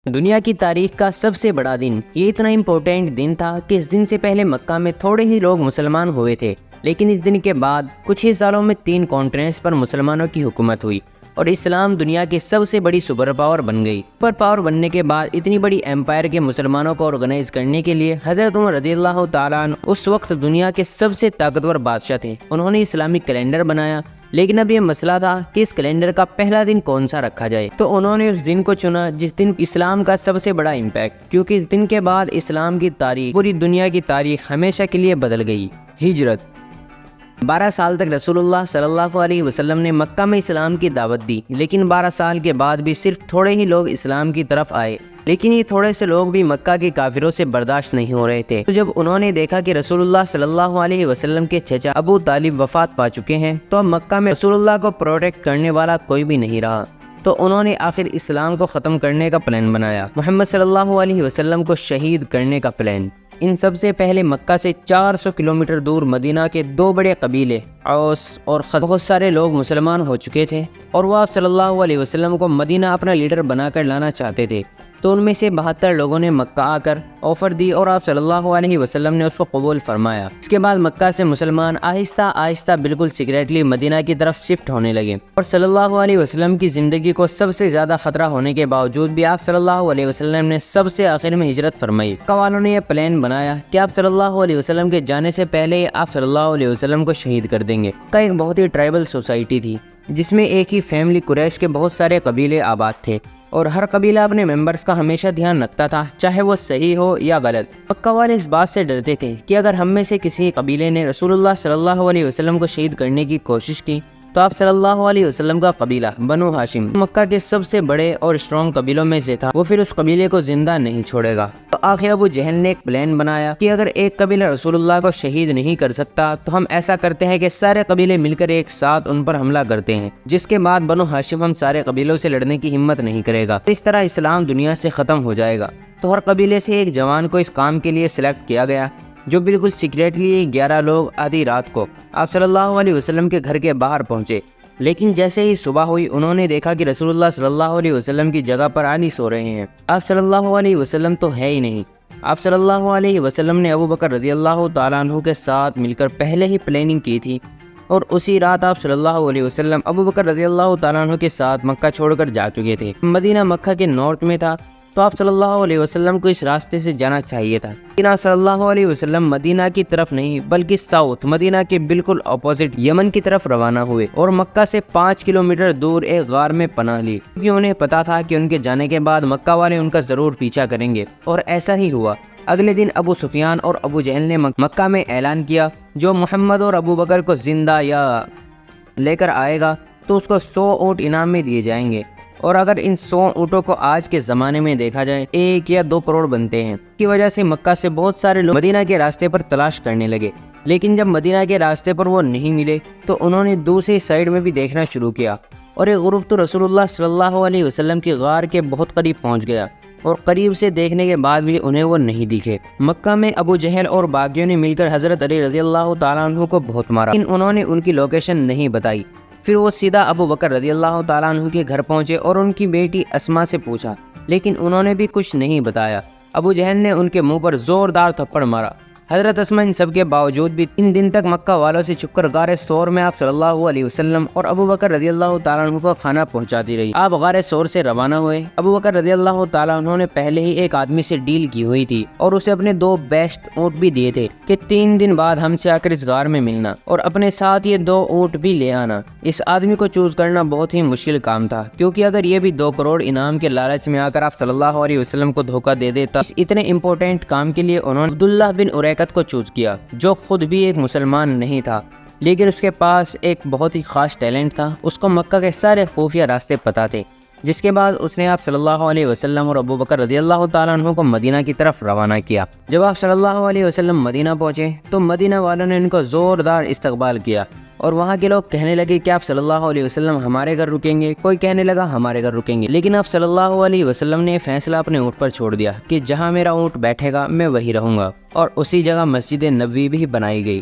دنیا کی تاریخ کا سب سے بڑا دن، یہ اتنا امپورٹنٹ دن تھا کہ اس دن سے پہلے مکہ میں تھوڑے ہی لوگ مسلمان ہوئے تھے، لیکن اس دن کے بعد کچھ ہی سالوں میں 3 کانٹیننٹس پر مسلمانوں کی حکومت ہوئی اور اسلام دنیا کی سب سے بڑی سپر پاور بن گئی۔ سپر پاور بننے کے بعد اتنی بڑی ایمپائر کے مسلمانوں کو آرگنائز کرنے کے لیے حضرت عمر رضی اللہ تعالیٰ عنہ اس وقت دنیا کے سب سے طاقتور بادشاہ تھے۔ انہوں نے اسلامی کیلنڈر بنایا، لیکن اب یہ مسئلہ تھا کہ اس کیلنڈر کا پہلا دن کون سا رکھا جائے، تو انہوں نے اس دن کو چنا جس دن اسلام کا سب سے بڑا امپیکٹ، کیونکہ اس دن کے بعد اسلام کی تاریخ، پوری دنیا کی تاریخ ہمیشہ کے لیے بدل گئی۔ ہجرت 12 سال تک رسول اللہ صلی اللہ علیہ وسلم نے مکہ میں اسلام کی دعوت دی، لیکن 12 سال کے بعد بھی صرف تھوڑے ہی لوگ اسلام کی طرف آئے، لیکن یہ تھوڑے سے لوگ بھی مکہ کے کافروں سے برداشت نہیں ہو رہے تھے۔ تو جب انہوں نے دیکھا کہ رسول اللہ صلی اللہ علیہ وسلم کے چچا ابو طالب وفات پا چکے ہیں، تو اب مکہ میں رسول اللہ کو پروٹیکٹ کرنے والا کوئی بھی نہیں رہا، تو انہوں نے آخر اسلام کو ختم کرنے کا پلان بنایا، محمد صلی اللہ علیہ وسلم کو شہید کرنے کا پلان۔ ان سب سے پہلے مکہ سے 400 کلومیٹر دور مدینہ کے 2 بڑے قبیلے اوس اور خزرج، بہت سارے لوگ مسلمان ہو چکے تھے اور وہ آپ صلی اللہ علیہ وسلم کو مدینہ اپنا لیڈر بنا کر لانا چاہتے تھے، تو ان میں سے 72 لوگوں نے مکہ آ کر آفر دی اور آپ صلی اللہ علیہ وسلم نے اس کو قبول فرمایا۔ اس کے بعد مکہ سے مسلمان آہستہ آہستہ بالکل سیکریٹلی مدینہ کی طرف شفٹ ہونے لگے، اور صلی اللہ علیہ وسلم کی زندگی کو سب سے زیادہ خطرہ ہونے کے باوجود بھی آپ صلی اللہ علیہ وسلم نے سب سے آخر میں ہجرت فرمائی۔ مکہ والوں نے یہ پلان بنایا کہ آپ صلی اللہ علیہ وسلم کے جانے سے پہلے آپ صلی اللہ علیہ وسلم کو شہید کر دیں گے۔ مکہ ایک بہت ہی ٹرائبل سوسائٹی تھی، جس میں ایک ہی فیملی قریش کے بہت سارے قبیلے آباد تھے، اور ہر قبیلہ اپنے ممبرز کا ہمیشہ دھیان رکھتا تھا، چاہے وہ صحیح ہو یا غلط۔ مکہ والے اس بات سے ڈرتے تھے کہ اگر ہم میں سے کسی قبیلے نے رسول اللہ صلی اللہ علیہ وسلم کو شہید کرنے کی کوشش کی، تو آپ صلی اللہ علیہ وسلم کا قبیلہ بنو ہاشم مکہ کے سب سے بڑے اور اسٹرانگ قبیلوں میں سے تھا، وہ پھر اس قبیلے کو زندہ نہیں چھوڑے گا۔ تو آخر ابو جہل نے ایک پلان بنایا کہ اگر ایک قبیلہ رسول اللہ کو شہید نہیں کر سکتا، تو ہم ایسا کرتے ہیں کہ سارے قبیلے مل کر ایک ساتھ ان پر حملہ کرتے ہیں، جس کے بعد بنو ہاشم ہم سارے قبیلوں سے لڑنے کی ہمت نہیں کرے گا، اس طرح اسلام دنیا سے ختم ہو جائے گا۔ تو ہر قبیلے سے ایک جوان کو اس کام کے لیے سلیکٹ کیا گیا، جو بالکل سیکریٹلی 11 لوگ آدھی رات کو آپ صلی اللہ علیہ وسلم کے گھر کے باہر پہنچے، لیکن جیسے ہی صبح ہوئی انہوں نے دیکھا کہ رسول اللہ صلی اللہ علیہ وسلم کی جگہ پر علی سو رہے ہیں۔ آپ صلی اللہ علیہ وسلم تو ہے ہی نہیں۔ آپ صلی اللہ علیہ وسلم نے ابو بکر رضی اللہ تعالیٰ عنہ کے ساتھ مل کر پہلے ہی پلاننگ کی تھی، اور اسی رات آپ صلی اللہ علیہ وسلم ابو بکر رضی اللہ تعالیٰ عنہ کے ساتھ مکہ چھوڑ کر جا چکے تھے۔ مدینہ مکہ کے نارتھ میں تھا، تو آپ صلی اللہ علیہ وسلم کو اس راستے سے جانا چاہیے تھا، لیکن آپ صلی اللہ علیہ وسلم مدینہ کی طرف نہیں بلکہ ساؤتھ مدینہ کے بالکل اپوزٹ یمن کی طرف روانہ ہوئے، اور مکہ سے 5 کلومیٹر دور ایک غار میں پناہ لی، کیونکہ انہیں پتا تھا کہ ان کے جانے کے بعد مکہ والے ان کا ضرور پیچھا کریں گے، اور ایسا ہی ہوا۔ اگلے دن ابو سفیان اور ابو جہل نے مکہ میں اعلان کیا، جو محمد اور ابو بکر کو زندہ یا لے کر آئے گا تو اس کو 100 اونٹ انعام میں دیے جائیں گے، اور اگر ان 100 اونٹوں کو آج کے زمانے میں دیکھا جائے 1 یا 2 کروڑ بنتے ہیں۔ اس کی وجہ سے مکہ سے بہت سارے لوگ مدینہ کے راستے پر تلاش کرنے لگے، لیکن جب مدینہ کے راستے پر وہ نہیں ملے تو انہوں نے دوسری سائیڈ میں بھی دیکھنا شروع کیا، اور ایک گروپ تو رسول اللہ صلی اللہ علیہ وسلم کی غار کے بہت قریب پہنچ گیا، اور قریب سے دیکھنے کے بعد بھی انہیں وہ نہیں دکھے۔ مکہ میں ابو جہل اور باغیوں نے مل کر حضرت علی رضی اللہ تعالیٰ عنہ کو بہت مارا، لیکن انہوں نے ان کی لوکیشن نہیں بتائی۔ پھر وہ سیدھا ابو بکر رضی اللہ تعالیٰ عنہ کے گھر پہنچے اور ان کی بیٹی اسما سے پوچھا، لیکن انہوں نے بھی کچھ نہیں بتایا۔ ابو جہل نے ان کے منہ پر زوردار تھپڑ مارا۔ حضرت اسما ان سب کے باوجود بھی 3 دن تک مکہ والوں سے چھپ کر غار ثور میں آپ صلی اللہ علیہ وسلم اور ابو بکر رضی اللہ تعالیٰ عنہ کو کھانا پہنچاتی رہی۔ آپ غار ثور سے روانہ ہوئے۔ ابو بکر رضی اللہ تعالیٰ عنہ نے پہلے ہی ایک آدمی سے ڈیل کی ہوئی تھی، اور اسے اپنے 2 بیسٹ اونٹ بھی دیے تھے کہ 3 دن بعد ہم سے آ کر اس غار میں ملنا، اور اپنے ساتھ یہ 2 اونٹ بھی لے آنا۔ اس آدمی کو چوز کرنا بہت ہی مشکل کام تھا، کیونکہ اگر یہ بھی 2 کروڑ انعام کے لالچ میں آ کر آپ صلی اللہ علیہ وسلم کو دھوکہ دے دیتا، اس اتنے امپورٹنٹ کام کے لیے انہوں نے عبداللہ بن اریکت کو چوز کیا، جو خود بھی ایک مسلمان نہیں تھا، لیکن اس کے پاس ایک بہت ہی خاص ٹیلنٹ تھا۔ اس کو مکہ کے سارے خفیہ راستے پتہ تھے، جس کے بعد اس نے آپ صلی اللہ علیہ وسلم اور ابو بکر رضی اللہ تعالیٰ عنہ کو مدینہ کی طرف روانہ کیا۔ جب آپ صلی اللہ علیہ وسلم مدینہ پہنچے تو مدینہ والوں نے ان کو زوردار استقبال کیا، اور وہاں کے لوگ کہنے لگے کہ آپ صلی اللہ علیہ وسلم ہمارے گھر رکیں گے، کوئی کہنے لگا ہمارے گھر رکیں گے، لیکن آپ صلی اللہ علیہ وسلم نے فیصلہ اپنے اونٹ پر چھوڑ دیا کہ جہاں میرا اونٹ بیٹھے گا میں وہی رہوں گا، اور اسی جگہ مسجد نبوی بھی بنائی گئی۔